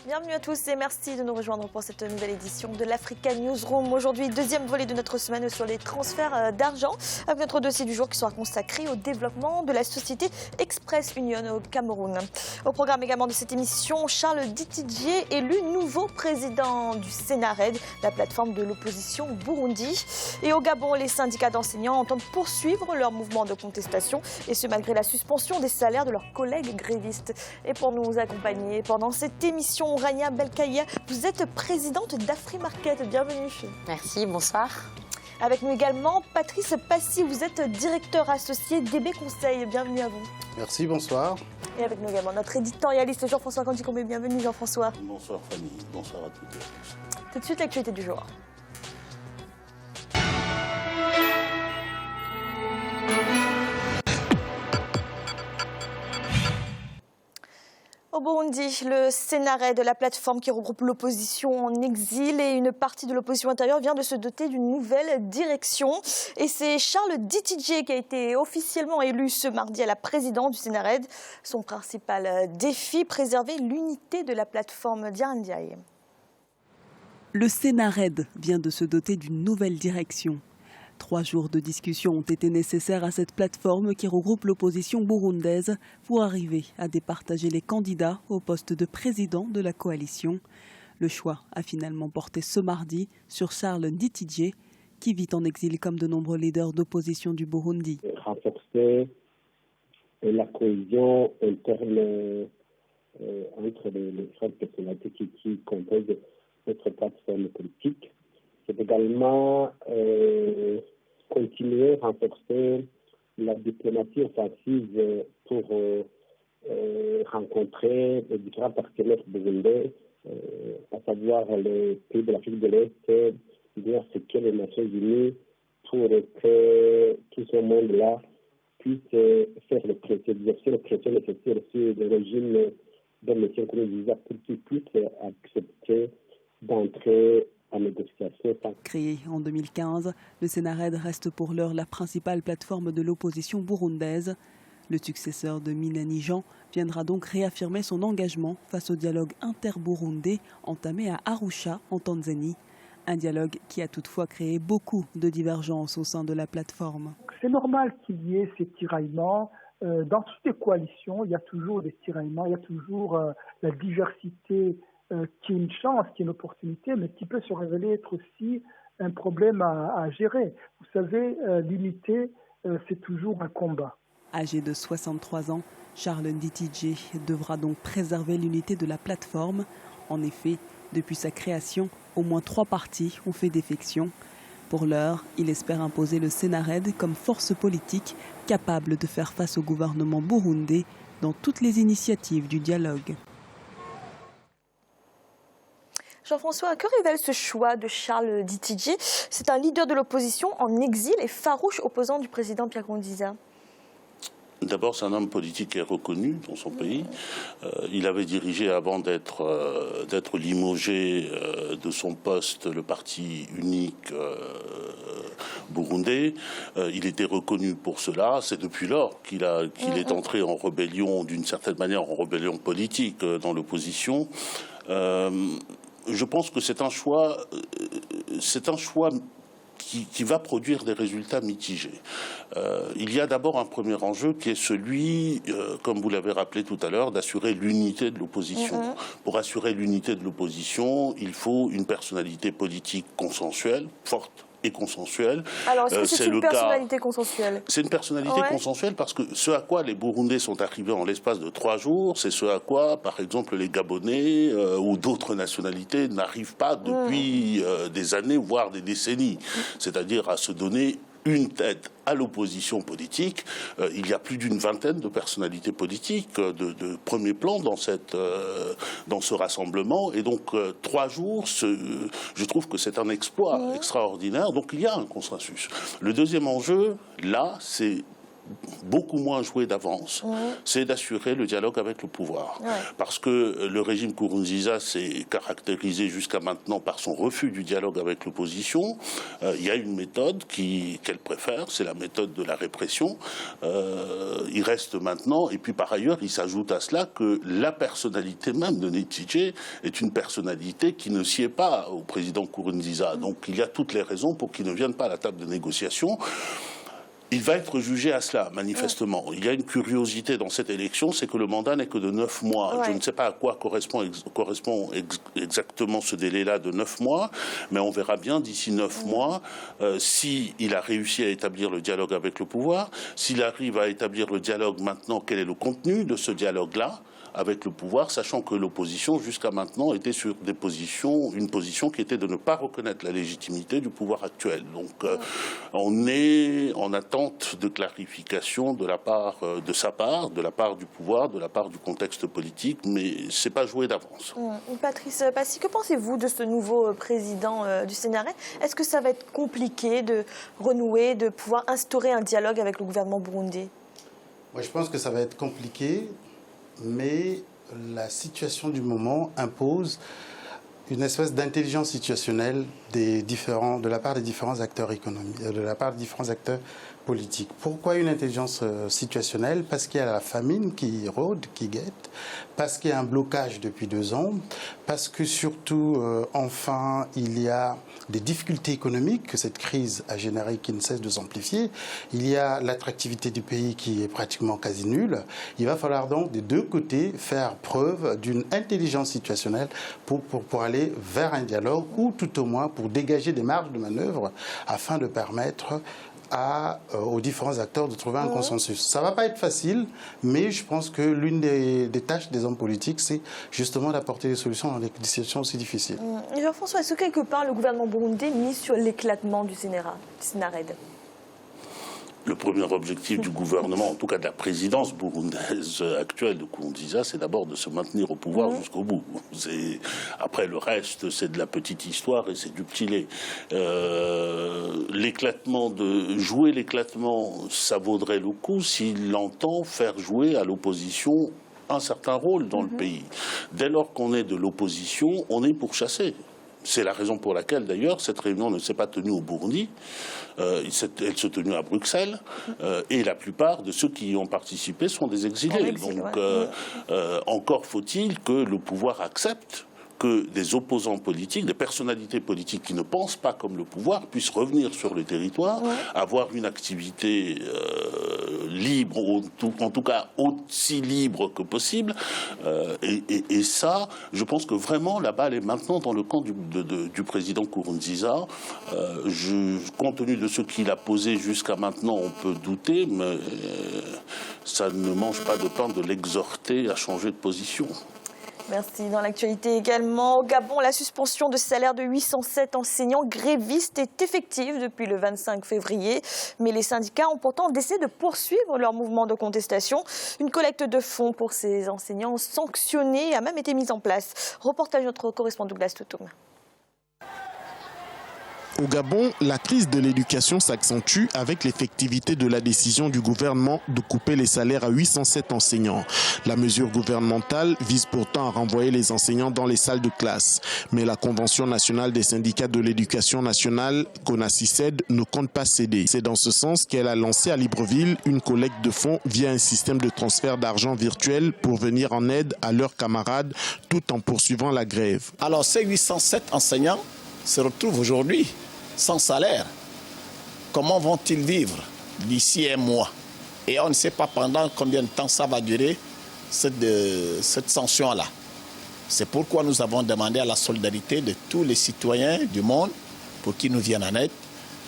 Bienvenue à tous et merci de nous rejoindre pour cette nouvelle édition de l'Africa Newsroom. Aujourd'hui, deuxième volet de notre semaine sur les transferts d'argent, avec notre dossier du jour qui sera consacré au développement de la société Express Union au Cameroun. Au programme également de cette émission, Charles Ditidjé, élu nouveau président du Sénarède, la plateforme de l'opposition Burundi. Et au Gabon, les syndicats d'enseignants entendent poursuivre leur mouvement de contestation, et ce malgré la suspension des salaires de leurs collègues grévistes. Et pour nous accompagner pendant cette émission, Rania Belkaya, vous êtes présidente d'AfriMarket. Bienvenue. Merci, bonsoir. Avec nous également Patrice Passy, vous êtes directeur associé DB Conseil. Bienvenue à vous. Merci, bonsoir. Et avec nous également notre éditorialiste Jean-François Candy-Combé. Bienvenue Jean-François. Bonsoir Fanny, bonsoir à toutes et à tous. Tout de suite l'actualité du jour. Au Burundi, le Sénarède, la plateforme qui regroupe l'opposition en exil et une partie de l'opposition intérieure, vient de se doter d'une nouvelle direction. Et c'est Charles Ditidjé qui a été officiellement élu ce mardi à la présidence du Sénarède. Son principal défi, préserver l'unité de la plateforme. Diane Ndiaye. Le Sénarède vient de se doter d'une nouvelle direction. 3 jours de discussion ont été nécessaires à cette plateforme qui regroupe l'opposition burundaise pour arriver à départager les candidats au poste de président de la coalition. Le choix a finalement porté ce mardi sur Charles Ditidjé, qui vit en exil comme de nombreux leaders d'opposition du Burundi. Renforcer la cohésion interne entre les différentes personnalités qui composent notre plateforme politique. C'est également continuer à renforcer la diplomatie offensive pour rencontrer les différents partenaires burundais, à savoir les pays de l'Afrique de l'Est, dire ce qu'est les Nations Unies, pour que tout ce monde-là puisse faire le pression, exercer le pression nécessaire sur le régime de M. Nkurunziza pour qu'il puisse accepter d'entrer en négociation. Créé en 2015, le Sénarède reste pour l'heure la principale plateforme de l'opposition burundaise. Le successeur de Minani Jean viendra donc réaffirmer son engagement face au dialogue inter-burundais entamé à Arusha, en Tanzanie. Un dialogue qui a toutefois créé beaucoup de divergences au sein de la plateforme. C'est normal qu'il y ait ces tiraillements. Dans toutes les coalitions, il y a toujours des tiraillements, il y a toujours la diversité qui est une chance, qui est une opportunité, mais qui peut se révéler être aussi un problème à gérer. Vous savez, l'unité, c'est toujours un combat. Âgé de 63 ans, Charles Ditidjé devra donc préserver l'unité de la plateforme. En effet, depuis sa création, au moins 3 partis ont fait défection. Pour l'heure, il espère imposer le Sénarède comme force politique capable de faire face au gouvernement burundais dans toutes les initiatives du dialogue. Jean-François, que révèle ce choix de Charles Ditidjé? C'est un leader de l'opposition en exil et farouche opposant du président Pierre Nkurunziza. D'abord, c'est un homme politique qui est reconnu dans son pays. Il avait dirigé, avant d'être limogé de son poste, le parti unique burundais. Il était reconnu pour cela. C'est depuis lors qu'il est entré en rébellion, d'une certaine manière, en rébellion politique dans l'opposition. Je pense que c'est un choix qui va produire des résultats mitigés. Il y a d'abord un premier enjeu qui est celui, comme vous l'avez rappelé tout à l'heure, d'assurer l'unité de l'opposition. Pour assurer l'unité de l'opposition, il faut une personnalité politique consensuelle, forte et consensuelle. Alors, est-ce que c'est une personnalité consensuelle? C'est une personnalité consensuelle parce que ce à quoi les Burundais sont arrivés en l'espace de 3 jours, c'est ce à quoi, par exemple, les Gabonais ou d'autres nationalités n'arrivent pas depuis des années, voire des décennies. C'est-à-dire à se donner une tête à l'opposition politique. Il y a plus d'une vingtaine de personnalités politiques de premier plan dans ce rassemblement. Et donc, 3 jours, je trouve que c'est un exploit extraordinaire. Donc, il y a un consensus. Le deuxième enjeu, là, c'est beaucoup moins joué d'avance, c'est d'assurer le dialogue avec le pouvoir. Parce que le régime Nkurunziza s'est caractérisé jusqu'à maintenant par son refus du dialogue avec l'opposition. Il y a une méthode qu'elle préfère, c'est la méthode de la répression. Il reste maintenant, et puis par ailleurs, il s'ajoute à cela que la personnalité même de Nethitje est une personnalité qui ne sied pas au président Nkurunziza. Donc il y a toutes les raisons pour qu'il ne vienne pas à la table de négociation. Il va être jugé à cela, manifestement. Il y a une curiosité dans cette élection, c'est que le mandat n'est que de 9 mois. Je ne sais pas à quoi correspond exactement ce délai-là de 9 mois, mais on verra bien d'ici 9 mois s'il a réussi à établir le dialogue avec le pouvoir, s'il arrive à établir le dialogue maintenant, quel est le contenu de ce dialogue-là avec le pouvoir, sachant que l'opposition, jusqu'à maintenant, était sur une position qui était de ne pas reconnaître la légitimité du pouvoir actuel. Donc, on est en attente de clarification de sa part, de la part du pouvoir, de la part du contexte politique, mais c'est pas joué d'avance. Patrice Passy, que pensez-vous de ce nouveau président du Sénared? Est-ce que ça va être compliqué de renouer, de pouvoir instaurer un dialogue avec le gouvernement burundais? Moi, je pense que ça va être compliqué. Mais la situation du moment impose une espèce d'intelligence situationnelle de la part des différents acteurs économiques, de la part des différents acteurs politiques. Pourquoi une intelligence situationnelle? Parce qu'il y a la famine qui rôde, qui guette, parce qu'il y a un blocage depuis 2 ans, parce que surtout, enfin, il y a des difficultés économiques que cette crise a générées qui ne cessent de s'amplifier. Il y a l'attractivité du pays qui est pratiquement quasi nulle. Il va falloir donc des deux côtés faire preuve d'une intelligence situationnelle pour aller vers un dialogue ou tout au moins pour dégager des marges de manœuvre afin de permettre aux différents acteurs de trouver un consensus. Ça ne va pas être facile, mais je pense que l'une des tâches des hommes politiques, c'est justement d'apporter des solutions dans des situations aussi difficiles. Jean-François, est-ce que quelque part le gouvernement burundais mise sur l'éclatement du Sénared? Le premier objectif du gouvernement, en tout cas de la présidence burundaise actuelle de Nkurunziza, c'est d'abord de se maintenir au pouvoir jusqu'au bout. Après, le reste, c'est de la petite histoire et c'est du petit lait. Jouer l'éclatement, ça vaudrait le coup s'il entend faire jouer à l'opposition un certain rôle dans le pays. Dès lors qu'on est de l'opposition, on est pourchassé. C'est la raison pour laquelle, d'ailleurs, cette réunion ne s'est pas tenue au Burundi. Elle s'est tenue à Bruxelles. Et la plupart de ceux qui y ont participé sont des exilés. Donc, encore faut-il que le pouvoir accepte que des opposants politiques, des personnalités politiques qui ne pensent pas comme le pouvoir puissent revenir sur le territoire, avoir une activité libre, en tout cas aussi libre que possible. Et ça, je pense que vraiment la balle est maintenant dans le camp du président Nkurunziza. Compte tenu de ce qu'il a posé jusqu'à maintenant, on peut douter, mais ça ne mange pas de pain de l'exhorter à changer de position. Merci. Dans l'actualité également, au Gabon, la suspension de salaire de 807 enseignants grévistes est effective depuis le 25 février. Mais les syndicats ont pourtant décidé de poursuivre leur mouvement de contestation. Une collecte de fonds pour ces enseignants sanctionnés a même été mise en place. Reportage de notre correspondant Douglas Toutoum. Au Gabon, la crise de l'éducation s'accentue avec l'effectivité de la décision du gouvernement de couper les salaires à 807 enseignants. La mesure gouvernementale vise pourtant à renvoyer les enseignants dans les salles de classe. Mais la Convention nationale des syndicats de l'éducation nationale, CONACYCED, ne compte pas céder. C'est dans ce sens qu'elle a lancé à Libreville une collecte de fonds via un système de transfert d'argent virtuel pour venir en aide à leurs camarades tout en poursuivant la grève. Alors ces 807 enseignants se retrouvent aujourd'hui sans salaire. Comment vont-ils vivre d'ici un mois? Et on ne sait pas pendant combien de temps ça va durer, cette sanction-là. C'est pourquoi nous avons demandé à la solidarité de tous les citoyens du monde pour qu'ils nous viennent en aide,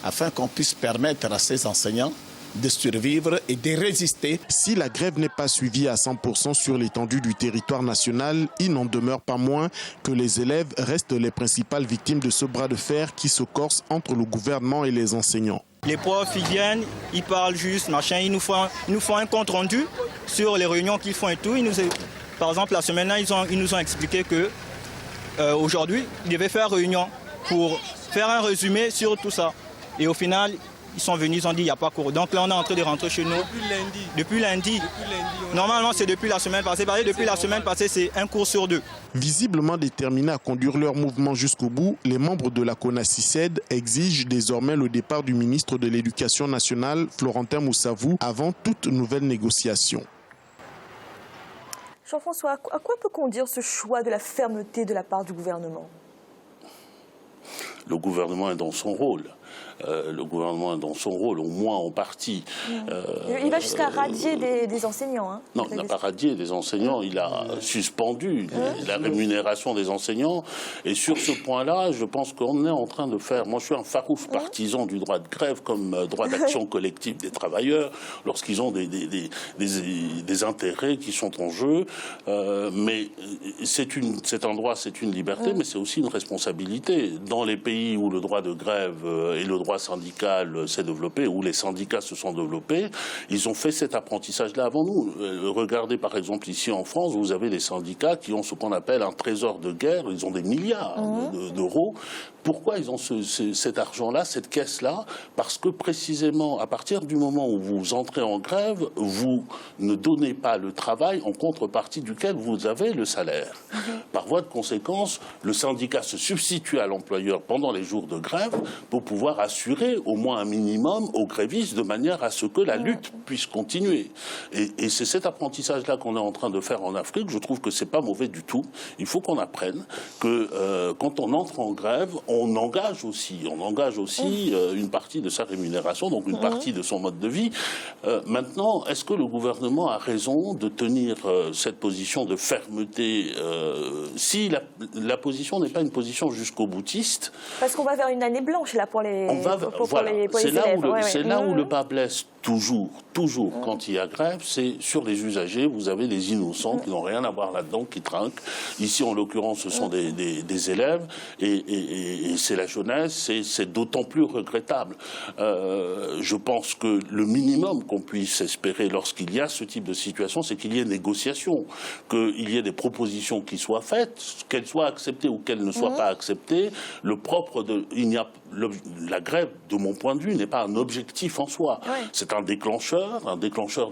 afin qu'on puisse permettre à ces enseignants de survivre et de résister. Si la grève n'est pas suivie à 100% sur l'étendue du territoire national, il n'en demeure pas moins que les élèves restent les principales victimes de ce bras de fer qui se corse entre le gouvernement et les enseignants. Les profs, ils viennent, ils parlent juste, machin, ils nous font un compte rendu sur les réunions qu'ils font et tout. Par exemple, la semaine-là, ils nous ont expliqué que aujourd'hui, ils devaient faire réunion pour faire un résumé sur tout ça. Et au final, ils sont venus, ils ont dit il n'y a pas cours. Donc là, on est en train de rentrer chez nous. Depuis lundi. Normalement, c'est depuis la semaine passée. Depuis la semaine passée, c'est un cours sur 2. Visiblement déterminés à conduire leur mouvement jusqu'au bout, les membres de la CONACYCED exigent désormais le départ du ministre de l'Éducation nationale, Florentin Moussavou, avant toute nouvelle négociation. Jean-François, à quoi peut conduire ce choix de la fermeté de la part du gouvernement? Le gouvernement est dans son rôle. Le gouvernement est dans son rôle, au moins en partie. Il va jusqu'à radier des enseignants. Hein. Non, il n'a pas radié des enseignants, il a suspendu la rémunération des enseignants. Et sur ce point-là, je pense qu'on est en train de faire... Moi, je suis un farouche partisan du droit de grève comme droit d'action collective des travailleurs lorsqu'ils ont des intérêts qui sont en jeu. Mais c'est un droit, c'est une liberté, mais c'est aussi une responsabilité. Dans les pays où le droit de grève et le droit syndical s'est développé, où les syndicats se sont développés, ils ont fait cet apprentissage-là avant nous. Regardez par exemple ici en France, vous avez les syndicats qui ont ce qu'on appelle un trésor de guerre, ils ont des milliards d'euros. Pourquoi ils ont cet argent-là, cette caisse-là? Parce que précisément, à partir du moment où vous entrez en grève, vous ne donnez pas le travail en contrepartie duquel vous avez le salaire. Par voie de conséquence, le syndicat se substitue à l'employeur pendant les jours de grève pour pouvoir assurer au moins un minimum aux grévistes de manière à ce que la lutte puisse continuer. Et c'est cet apprentissage-là qu'on est en train de faire en Afrique. Je trouve que c'est pas mauvais du tout. Il faut qu'on apprenne que quand on entre en grève, on engage aussi une partie de sa rémunération, donc une partie de son mode de vie. Maintenant, est-ce que le gouvernement a raison de tenir cette position de fermeté si la position n'est pas une position jusqu'au boutiste? Parce qu'on va vers une année blanche là pour les C'est élèves. Là où le bas blesse toujours, quand il y a grève, c'est sur les usagers. Vous avez les innocents qui n'ont rien à voir là-dedans, qui trinquent. Ici, en l'occurrence, ce sont des élèves et c'est la jeunesse. C'est d'autant plus regrettable. Je pense que le minimum qu'on puisse espérer lorsqu'il y a ce type de situation, c'est qu'il y ait négociation, qu'il y ait des propositions qui soient faites, qu'elles soient acceptées ou qu'elles ne soient pas acceptées. La grève, de mon point de vue, n'est pas un objectif en soi. C'est un déclencheur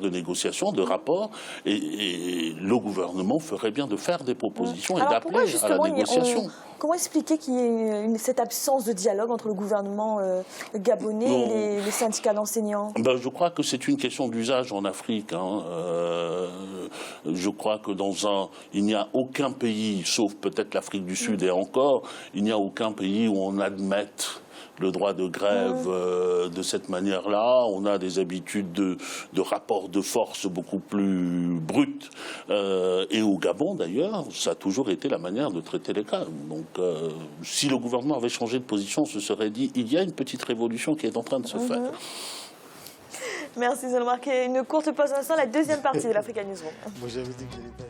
de négociation, de rapport, et le gouvernement ferait bien de faire des propositions et d'appeler à la négociation. Comment expliquer qu'il y ait cette absence de dialogue entre le gouvernement gabonais et les syndicats d'enseignants? Je crois que c'est une question d'usage en Afrique. Je crois que il n'y a aucun pays, sauf peut-être l'Afrique du Sud et encore, il n'y a aucun pays où on admette le droit de grève de cette manière-là. On a des habitudes de rapport de force beaucoup plus brutes. Et au Gabon, d'ailleurs, ça a toujours été la manière de traiter les grèves. Donc, si le gouvernement avait changé de position, on se serait dit il y a une petite révolution qui est en train de se faire. Merci, nous allons marquer une courte pause à l'instant, la deuxième partie de l'Africa Newsroom. Moi, j'avais dit que j'allais pas...